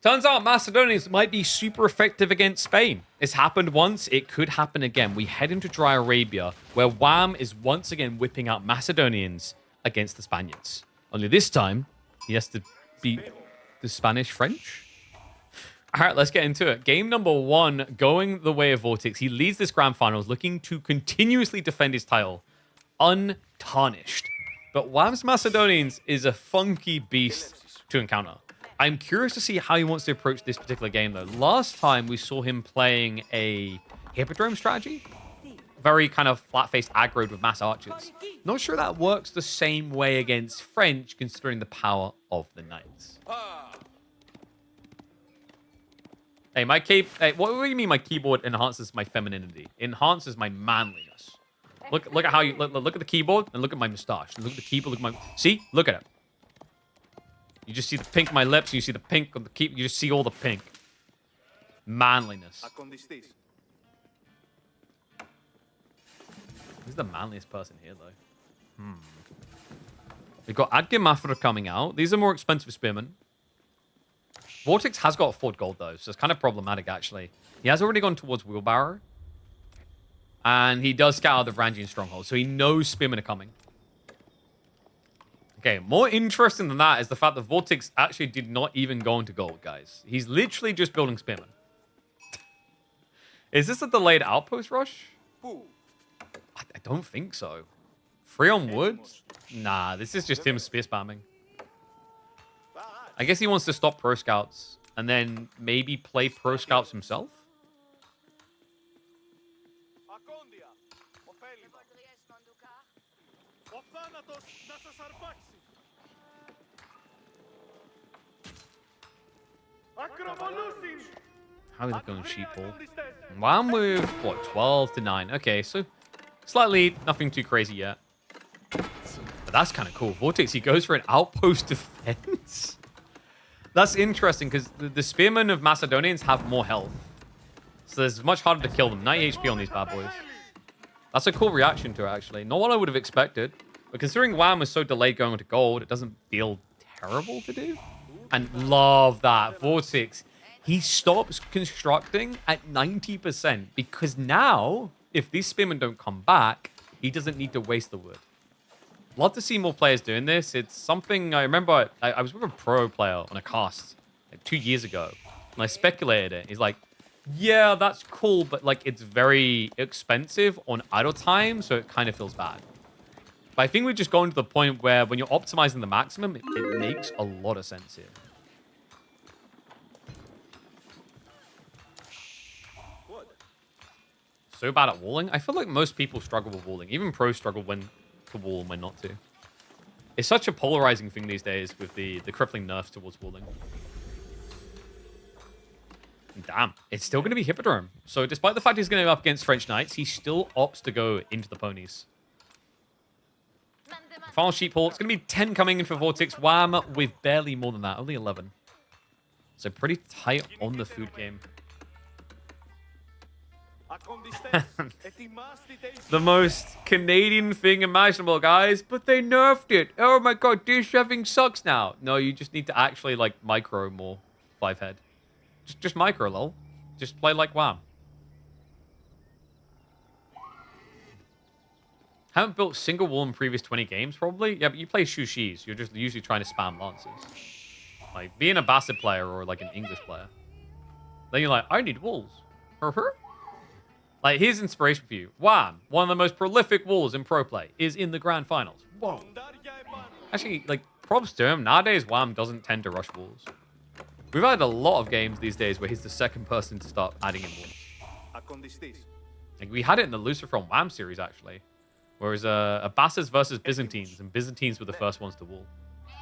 Turns out Macedonians might be super effective against Spain. It's happened once, it could happen again. We head into Dry Arabia, where Wham is once again whipping out Macedonians against the Spaniards. Only this time, he has to beat the Spanish-French. All right, let's get into it. Game number 1, going the way of Vortex. He leads this grand finals, looking to continuously defend his title, untarnished. But Wham's Macedonians is a funky beast to encounter. I'm curious to see how he wants to approach this particular game, though. Last time, we saw him playing a Hippodrome strategy. Very kind of flat-faced aggroed with mass archers. Not sure that works the same way against French, considering the power of the knights. Hey, what do you mean my keyboard enhances my femininity? Enhances my manliness. Look at how you look at the keyboard and look at my mustache. Look at the keyboard. Look at my look at it. You just see the pink on my lips. You see the pink on the keyboard. You just see all the pink. Manliness. Who's the manliest person here, though? We've got ageofempires coming out. These are more expensive spearmen. Vortex has got 4 gold, though, so it's kind of problematic, actually. He has already gone towards Wheelbarrow. And he does scout out the Varangian stronghold, so he knows spearmen are coming. Okay, more interesting than that is the fact that Vortex actually did not even go into gold, guys. He's literally just building spearmen. Is this a delayed outpost rush? I don't think so. 3 on wood? Nah, this is just him spear spamming. I guess he wants to stop pro scouts and then maybe play pro scouts himself. How is it going, sheeple? Wham with what, 12-9? Okay, so slightly nothing too crazy yet. But that's kind of cool. Vortex, he goes for an outpost defense. That's interesting because the spearmen of Macedonians have more health. So it's much harder to kill them. 90 HP on these bad boys. That's a cool reaction to it, actually. Not what I would have expected. But considering Wham was so delayed going to gold, it doesn't feel terrible to do. And love that. Vortex, he stops constructing at 90% because now, if these spearmen don't come back, he doesn't need to waste the wood. Love to see more players doing this. It's something I remember. I was with a pro player on a cast like 2 years ago, and I speculated it. He's like, "Yeah, that's cool, but like it's very expensive on idle time, so it kind of feels bad." But I think we're just going to the point where when you're optimizing the maximum, it makes a lot of sense here. So bad at walling. I feel like most people struggle with walling. Even pros struggle when to wall and when not to. It's such a polarizing thing these days with the crippling nerfs towards walling. Damn, it's still going to be Hippodrome. So despite the fact he's going to go up against French Knights, he still opts to go into the ponies. Final sheep haul. It's going to be 10 coming in for Vortex. Wham with barely more than that. Only 11. So pretty tight on the food game. The most Canadian thing imaginable, guys. But they nerfed it. Oh my god, dish shoving sucks now. No, you just need to actually, like, micro more 5-head. Just micro, lol. Just play like Wham. Haven't built single wall in previous 20 games, probably. Yeah, but you play Shushis. You're just usually trying to spam lances. Like, being a Basset player or, like, an English player. Then you're like, I need walls. Like, here's inspiration for you. Wham, one of the most prolific walls in pro play, is in the grand finals. Whoa. Actually, like, props to him. Nowadays, Wham doesn't tend to rush walls. We've had a lot of games these days where he's the second person to start adding in walls. Like, we had it in the Lucifer on Wham series, actually. Whereas Abbasids versus Byzantines, and Byzantines were the first ones to wall. I've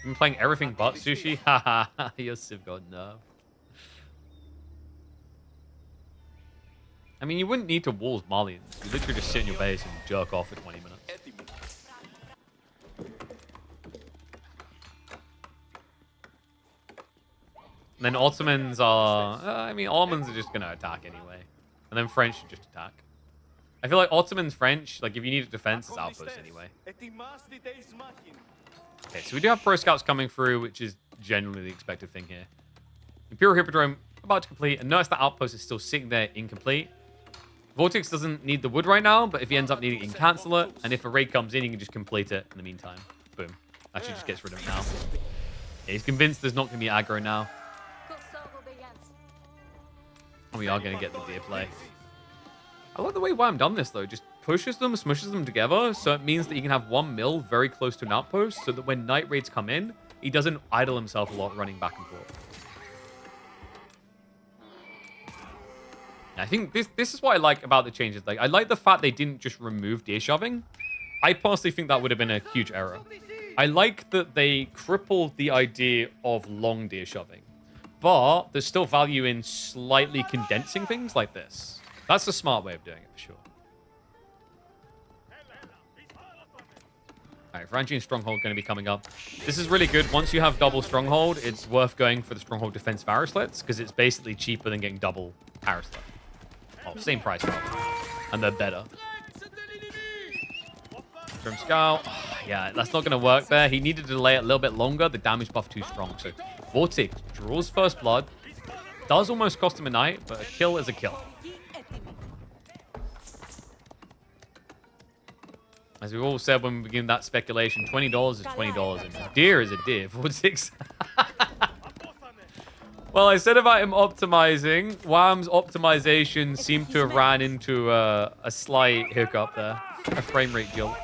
been playing everything but Sushi. Haha, your Civ got nerfed. I mean, you wouldn't need to wall Malians. You literally just sit in your base and jerk off for 20 minutes. And then Ottomans are... I mean, Ottomans are just going to attack anyway. And then French should just attack. I feel like Ottomans, French, like if you need a defense, it's outpost anyway. Okay, so we do have Pro Scouts coming through, which is generally the expected thing here. Imperial Hippodrome about to complete, and notice that outpost is still sitting there incomplete. Vortex doesn't need the wood right now, but if he ends up needing it, he can cancel it, and if a raid comes in, he can just complete it in the meantime. Boom. Actually just gets rid of it now. Yeah, he's convinced there's not going to be aggro now. And we are going to get the deer play. I like the way Wham done this, though. Just pushes them, smushes them together, so it means that he can have one mill very close to an outpost, so that when night raids come in, he doesn't idle himself a lot running back and forth. I think this is what I like about the changes. Like, I like the fact they didn't just remove deer shoving. I personally think that would have been a huge error. I like that they crippled the idea of long deer shoving, but there's still value in slightly condensing things like this. That's a smart way of doing it, for sure. All right, Varangian Stronghold going to be coming up. This is really good. Once you have double Stronghold, it's worth going for the Stronghold Defense Varusslets, because it's basically cheaper than getting double Varuslet. Oh, same price, probably. And they're better. From Scout. Oh, yeah, that's not going to work there. He needed to delay it a little bit longer. The damage buff too strong. So Vortex draws First Blood. Does almost cost him a knight, but a kill is a kill. As we all said when we begin that speculation, $20 is $20, and a deer is a deer. Vortex. Well, I said about him optimizing. Wham's optimization seemed to have ran into a slight hiccup there. A frame rate jolt.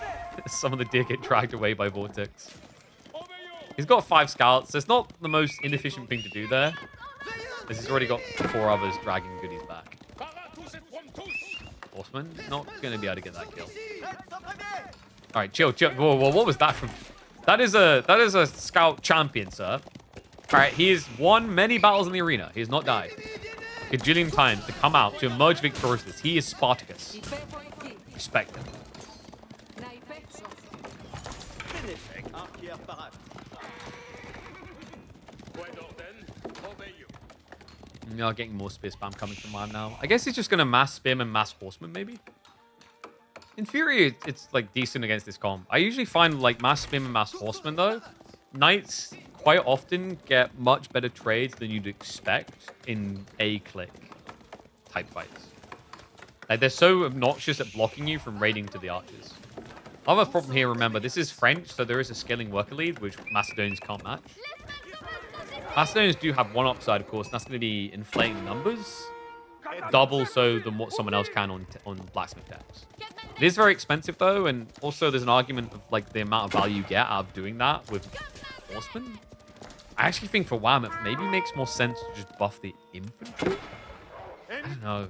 Some of the deer get dragged away by Vortex. He's got 5 scouts. It's not the most inefficient thing to do there, as he's already got 4 others dragging goodies back. Horseman, not going to be able to get that kill. All right, chill, chill. Whoa, whoa, what was that from? That is a scout champion, sir. All right, he has won many battles in the arena. He has not died a gajillion times to come out to emerge victorious. He is Spartacus. Respect him. We are getting more spear spam coming from Wham now. I guess he's just going to mass spam and mass horseman, maybe? In theory, it's like decent against this comp. I usually find like mass spam and mass horseman, though, knights quite often get much better trades than you'd expect in A-click type fights. Like, they're so obnoxious at blocking you from raiding to the archers. Other problem here, remember, this is French, so there is a scaling worker lead, which Macedonians can't match. Macedonians do have one upside, of course, and that's going to be inflating numbers. Double so than what someone else can on blacksmith decks. It is very expensive, though, and also there's an argument of like the amount of value you get out of doing that with horsemen. I actually think for Wham, it maybe makes more sense to just buff the infantry. I don't know.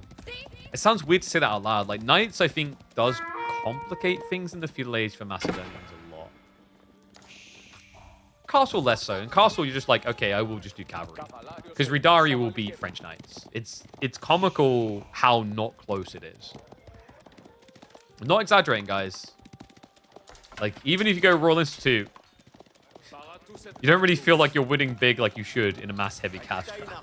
It sounds weird to say that out loud. Like, knights, I think, does complicate things in the feudal age for Macedonians a lot. Castle less so. In Castle, you're just like, okay, I will just do cavalry. Because Ridari will beat French knights. It's comical how not close it is. I'm not exaggerating, guys. Like, even if you go Royal Institute, you don't really feel like you're winning big like you should in a mass heavy cav strat.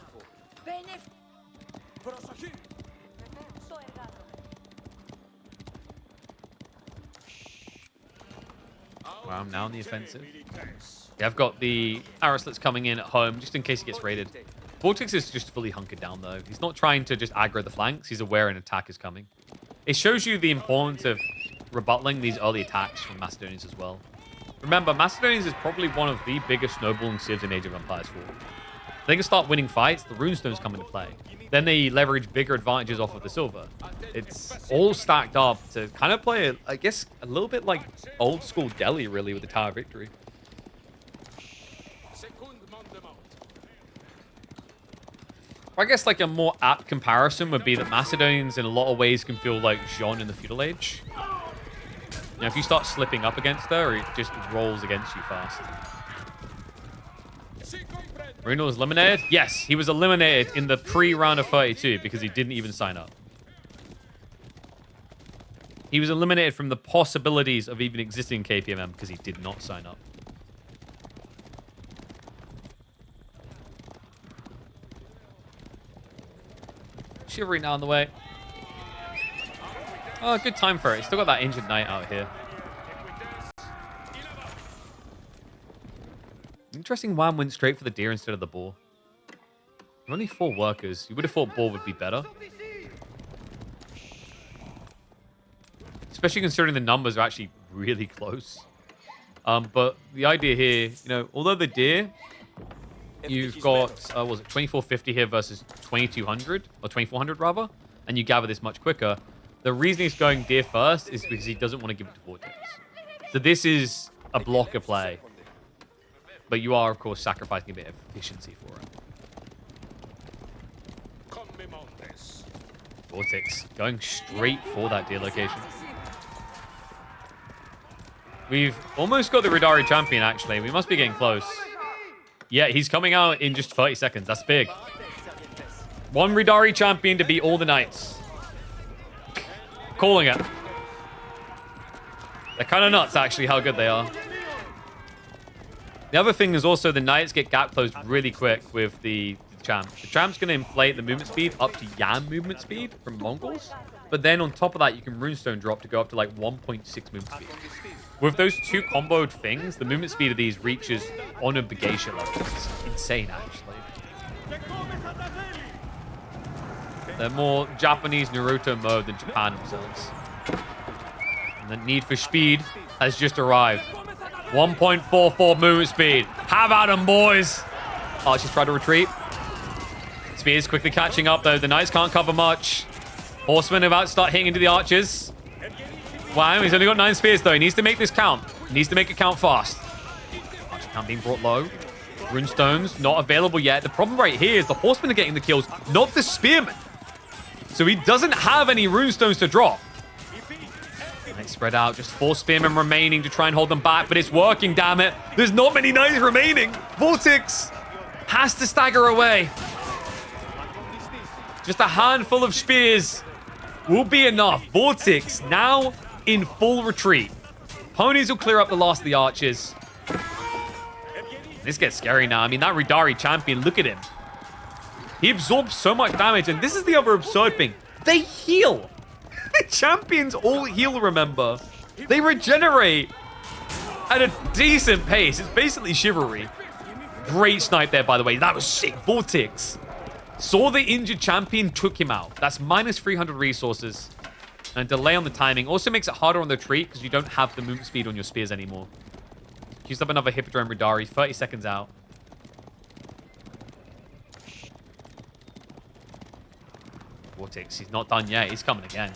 Wow, now on the offensive. Yeah, I've got the Arislets coming in at home just in case he gets raided. Vortex is just fully hunkered down, though. He's not trying to just aggro the flanks. He's aware an attack is coming. It shows you the importance of rebuttaling these early attacks from Macedonians as well. Remember, Macedonians is probably one of the biggest snowballing civs in Age of Empires 4. They can start winning fights, the runestones come into play. Then they leverage bigger advantages off of the silver. It's all stacked up to kind of play, I guess, a little bit like old school Delhi, really, with the Tower of Victory. I guess like a more apt comparison would be that Macedonians in a lot of ways can feel like Jean in the feudal age. You know, if you start slipping up against her, it just rolls against you fast. Marino was eliminated? Yes, he was eliminated in the pre-round of 32 because he didn't even sign up. He was eliminated from the possibilities of even existing KPMM because he did not sign up. Chivalry now on the way. Oh, good time for it. Still got that injured knight out here. interesting Wham went straight for the deer instead of the boar. Only 4 workers. You would have thought boar would be better. Especially considering the numbers are actually really close. But the idea here, although the deer, you've got, what was it, 2450 here versus 2200, or 2400 rather, and you gather this much quicker. The reason he's going deer first is because he doesn't want to give it to Vortex. So this is a blocker play. But you are, of course, sacrificing a bit of efficiency for it. Vortex going straight for that deer location. We've almost got the Ridari champion, actually. We must be getting close. Yeah, he's coming out in just 30 seconds. That's big. 1 Ridari champion to beat all the knights. Calling it. They're kind of nuts, actually, how good they are. The other thing is also the knights get gap closed really quick with the champ. The champ's going to inflate the movement speed up to Yam movement speed from Mongols. But then on top of that, you can runestone drop to go up to like 1.6 movement speed. With those 2 comboed things, the movement speed of these reaches on a Geisha level. It's insane, actually. They're more Japanese Naruto mode than Japan themselves. And the need for speed has just arrived. 1.44 movement speed. Have at 'em, boys. Archers try to retreat. Speed is quickly catching up, though. The knights can't cover much. Horsemen are about to start hitting into the archers. Wow, he's only got 9 spears, though. He needs to make this count. He needs to make it count fast. Archer count being brought low. Runestones not available yet. The problem right here is the horsemen are getting the kills, not the spearmen. So he doesn't have any runestones to drop. They spread out, just 4 spearmen remaining to try and hold them back, but it's working, damn it. There's not many knights remaining. Vortex has to stagger away. Just a handful of spears will be enough. Vortex now in full retreat. Ponies will clear up the last of the archers. This gets scary now. I mean, that Ridari champion, look at him. He absorbs so much damage, and this is the other absurd thing. They heal. The champions all heal, remember. They regenerate at a decent pace. It's basically chivalry. Great snipe there, by the way. That was sick. Vortex saw the injured champion, took him out. That's minus 300 resources. And delay on the timing also makes it harder on the retreat because you don't have the movement speed on your spears anymore. Used up another Hippodrome Ridari, 30 seconds out. Vortex, he's not done yet. He's coming again.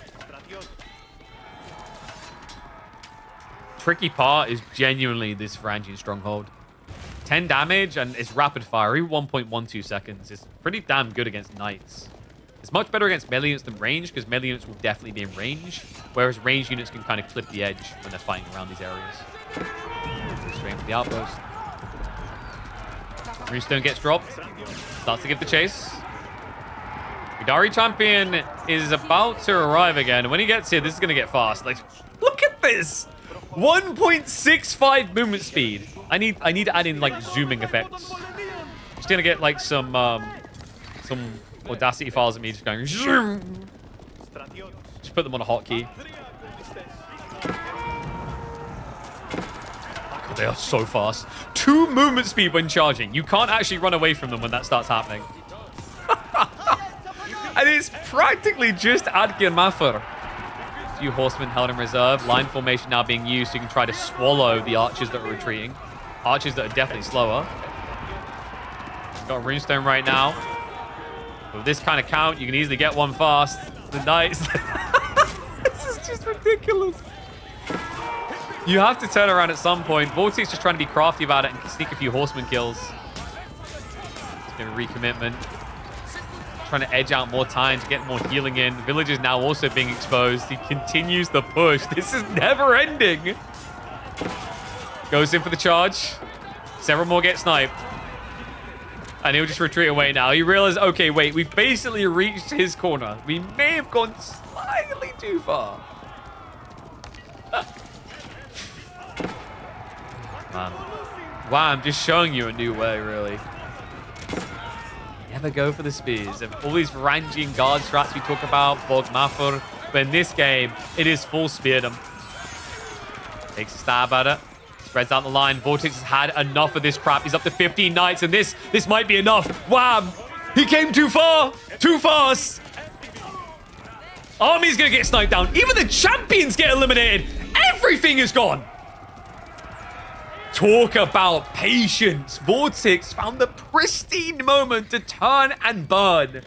Tricky part is genuinely this Varangian stronghold. 10 damage and it's rapid fire. Even 1.12 seconds. It's pretty damn good against knights. It's much better against melee units than range because melee units will definitely be in range, whereas range units can kind of clip the edge when they're fighting around these areas. Straight for the outpost. Runestone gets dropped. Starts to give the chase. Ridari champion is about to arrive again. When he gets here, this is going to get fast. Like, look at this! 1.65 movement speed. I need to add in like zooming effects. Just gonna get like some Audacity files of me just going zoom. Just put them on a hotkey. God, they are so fast. 2 movement speed when charging. You can't actually run away from them when that starts happening. And it's practically just ageofempires. Few horsemen held in reserve. Line formation now being used so you can try to swallow the archers that are retreating. Archers that are definitely slower. Got a runestone right now. With this kind of count, you can easily get one fast. The knights. This is just ridiculous. You have to turn around at some point. Vortex just trying to be crafty about it and sneak a few horseman kills. It's going to recommitment. Trying to edge out more time to get more healing in. The village is now also being exposed. He continues the push. This is never ending. Goes in for the charge. Several more get sniped. And he'll just retreat away now. He realizes, okay, wait, we've basically reached his corner. We may have gone slightly too far. Man. Wow, I'm just showing you a new way, really. Never go for the spears. And all these Varangian guard strats we talk about, Bog Mafur, but in this game, it is full speardom. Takes a stab at it. Spreads out the line. Vortex has had enough of this crap. He's up to 15 knights, and this might be enough. Wham! He came too far! Too fast! Army's gonna get sniped down. Even the champions get eliminated. Everything is gone. Talk about patience. Vortex found the pristine moment to turn and burn.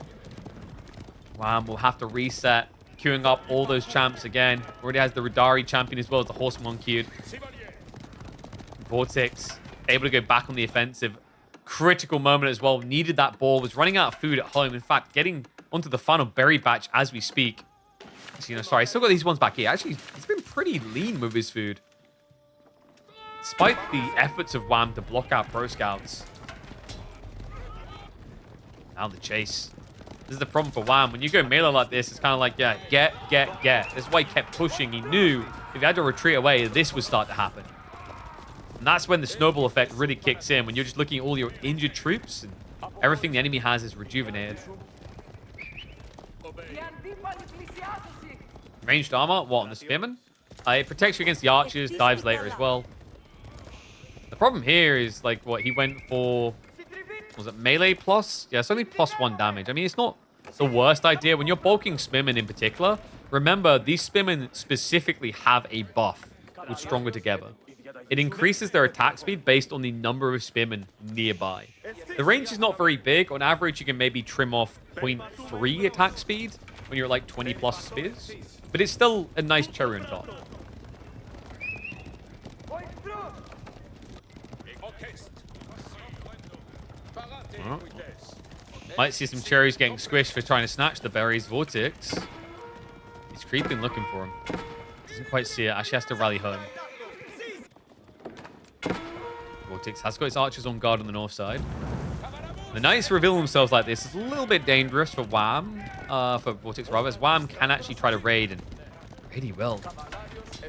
Wham, we'll have to reset. Queuing up all those champs again. Already has the Ridari champion as well as the Horseman queued. Vortex able to go back on the offensive. Critical moment as well. Needed that ball. Was running out of food at home. In fact, getting onto the final berry batch as we speak. So, sorry, I still got these ones back here. Actually, he's been pretty lean with his food. Despite the efforts of Wham to block out Pro Scouts. Now the chase. This is the problem for Wham. When you go melee like this, it's kind of like, yeah, get. That's why he kept pushing. He knew if he had to retreat away, this would start to happen. And that's when the snowball effect really kicks in. When you're just looking at all your injured troops and everything the enemy has is rejuvenated. Ranged armor, what, on the spearman? It protects you against the archers, dives later as well. The problem here is, like, what, he went for... Was it melee plus? Yeah, it's only +1 damage. I mean, it's not the worst idea. When you're bulking spearmen in particular, remember, these spearmen specifically have a buff with Stronger Together. It increases their attack speed based on the number of spearmen nearby. The range is not very big. On average, you can maybe trim off 0.3 attack speed when you're at like 20 plus spears. But it's still a nice cherry on top. Oh. Might see some cherries getting squished for trying to snatch the berries. Vortex. He's creeping looking for him. Doesn't quite see it. Actually has to rally home. Vortex has got his archers on guard on the north side. The knights reveal themselves like this. It's a little bit dangerous for Wham. For Vortex rather. As Wham can actually try to raid, and raid he will.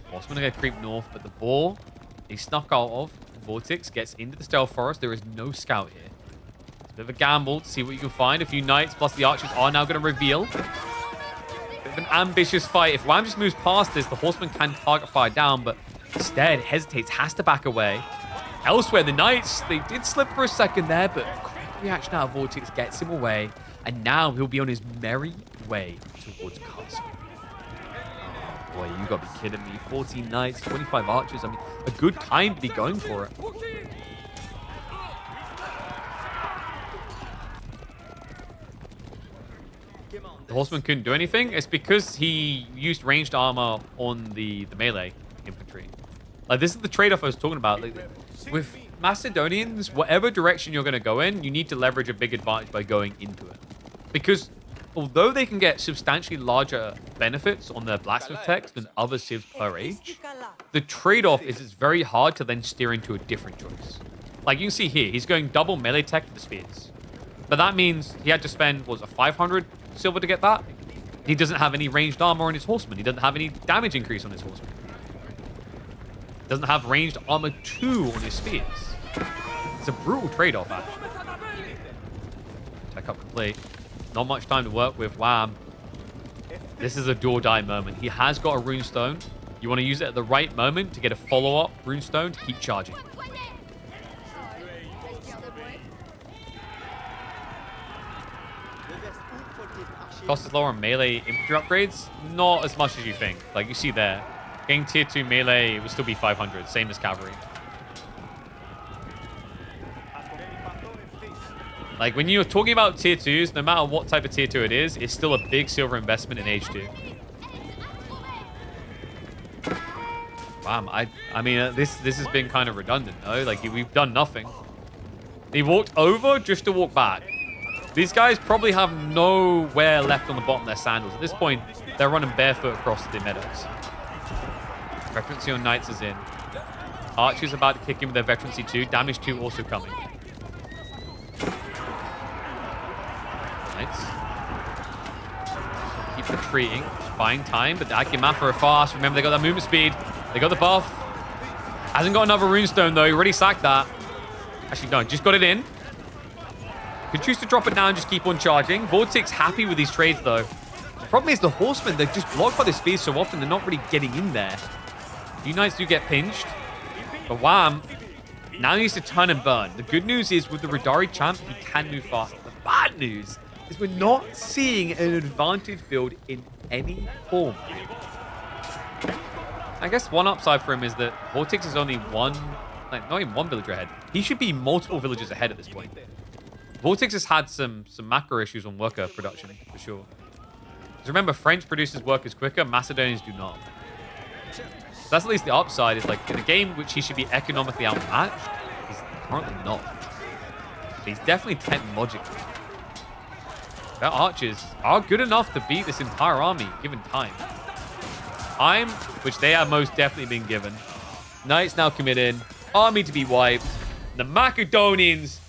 Horseman are going to creep north, but the boar he snuck out of. Vortex gets into the stealth forest. There is no scout here. It's a bit of a gamble to see what you can find. A few knights plus the archers are now going to reveal. Bit of an ambitious fight. If Wham just moves past this, the horseman can target fire down, but instead hesitates, has to back away. Elsewhere, the knights, they did slip for a second there, but quick reaction out of Vortex gets him away, and now he'll be on his merry way towards castle. Oh boy, you gotta be kidding me. 14 knights, 25 archers. I mean, a good time to be going for it. The horseman couldn't do anything. It's because he used ranged armor on the melee infantry. Like, this is the trade-off I was talking about. Like, with Macedonians, whatever direction you're going to go in, you need to leverage a big advantage by going into it. Because although they can get substantially larger benefits on their blacksmith tech than other civs per age, the trade-off is it's very hard to then steer into a different choice. Like, you can see here, he's going double melee tech for the spears. But that means he had to spend, what was it, 500 silver to get that? He doesn't have any ranged armor on his horseman. He doesn't have any damage increase on his horseman. Doesn't have ranged armor 2 on his spears. It's a brutal trade-off, actually. Tech up complete. Not much time to work with. Wham. This is a do-or-die moment. He has got a runestone. You want to use it at the right moment to get a follow-up runestone to keep charging. Cost is lower on melee infantry upgrades. Not as much as you think. Like you see there. Getting tier 2 melee would still be 500, same as cavalry. Like, when you're talking about tier 2s, no matter what type of tier 2 it is, it's still a big silver investment in age 2. Wow, I mean, this has been kind of redundant, though. Like, we've done nothing. He walked over just to walk back. These guys probably have nowhere left on the bottom of their sandals. At this point, they're running barefoot across the meadows. Veterancy on knights is in. Archer's about to kick in with their veterancy 2. Damage 2 also coming. Knights. Keep retreating. Just buying time, but the Akimafa are fast. Remember, they got that movement speed. They got the buff. Hasn't got another runestone, though. He already sacked that. Actually, no. Just got it in. Could choose to drop it now and just keep on charging. Vortex happy with these trades, though. The problem is the horsemen, they're just blocked by the speed so often, they're not really getting in there. You knights do get pinched. But Wham now needs to turn and burn. The good news is with the Ridari champ, he can move faster. The bad news is we're not seeing an advantage build in any form. I guess one upside for him is that Vortex is only one, like not even one villager ahead. He should be multiple villagers ahead at this point. Vortex has had some macro issues on worker production, for sure. Because remember, French produces workers quicker, Macedonians do not. So that's at least the upside, is like in a game which he should be economically outmatched, he's currently not. But he's definitely 10 logically. Their archers are good enough to beat this entire army, given time. Time, which they are most definitely been given. Knights now commit in, army to be wiped. The Macedonians,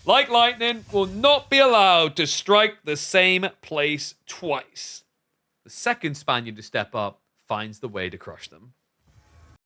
like lightning, will not be allowed to strike the same place twice. The second Spaniard to step up finds the way to crush them.